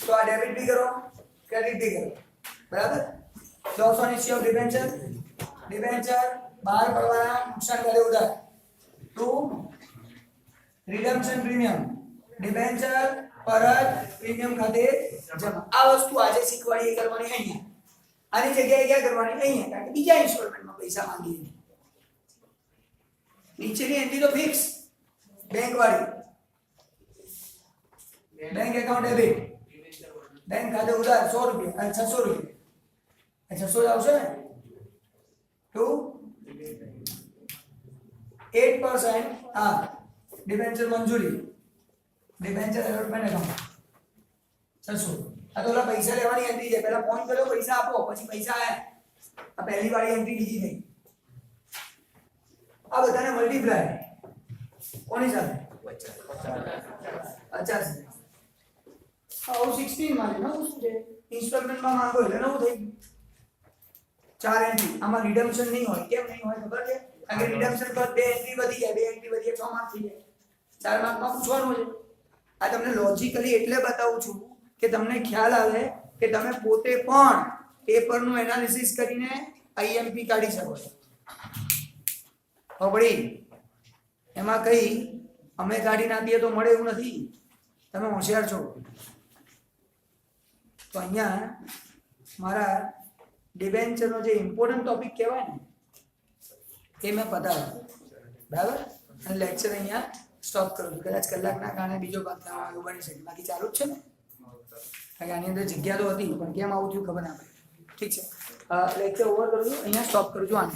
तो आ डेबिट भी करो क्रेडिट भी करो बराबर loss on issue of debenture बाहर पड़वाना नुकसान करे उधर टू रिडम्पशन प्रीमियम डिबेंचर परत प्रीमियम खाते जमा આ વસ્તુ આજે શીખવાડી એ કરવાની અહીંયા આની જગ્યાએ ક્યાં કરવાની અહીંયા કારણ કે બીજા ઇન્સ્ટોલમેન્ટમાં પૈસા માંગીએ નીચેની એન્ટ્રી તો ફિક્સ બેંક વાળી बैंक अकाउंट डेबिट बैंक खाते उधार 100 रुपया 600 रुपया 600 આવશે ને ટુ 8% આ डिबेंचर मंजूरी डिबेंचर अलॉटमेंट अकाउंट 600 આ તો ઓલા પૈસા લેવાની એન્ટ્રી છે પહેલા ફોન કર્યો પૈસા આપો પછી પૈસા આયા આ પહેલી વાળી એન્ટ્રી બીજી થઈ આ બધાને મલ્ટીપ્લાય કોની સાથે 50 આવું 16 માં નવું શું છે ઇન્સ્ટોલમેન્ટ માં માંગો એટલે નવું થઈ ગયું ચાર એન્ટ્રી આમાં રિડમ્પશન નહીં હોય કેમ નહીં હોય ખબર છે કારણ કે રિડમ્પશન પર બે એન્ટ્રી વધી જાય 6 માર્ક થઈ જાય 4 માર્ક માં પૂછવાનું છે આ તમને લોજિકલી એટલે બતાવું છું કે તમને ખ્યાલ આવે કે તમે પોતે પણ પેપરનું એનાલિસિસ કરીને આઈએમપી કાઢી શકો છો હવે એમાં કઈ અમે કાઢી નાખીએ તો મળે એવું નથી તમે હોશિયાર છો તો અહીંયા મારા ડિબેન્ચરનો જે ઇમ્પોર્ટન્ટ ટોપિક કહેવાય ને એ મેં પતાવ્યો બરાબર અને લેક્ચર અહીંયા સ્ટોપ કરું છું કદાચ કલાકના કારણે બીજો ભાગ થવાનો એવું બની શકે બાકી ચાલુ જ છે ને કારણ કે આની અંદર જગ્યા તો હતી પણ કેમ આવું થયું ખબર ના પડે ઠીક છે લેક્ચર ઓવર કરું છું અહીંયા સ્ટોપ કરું છું આને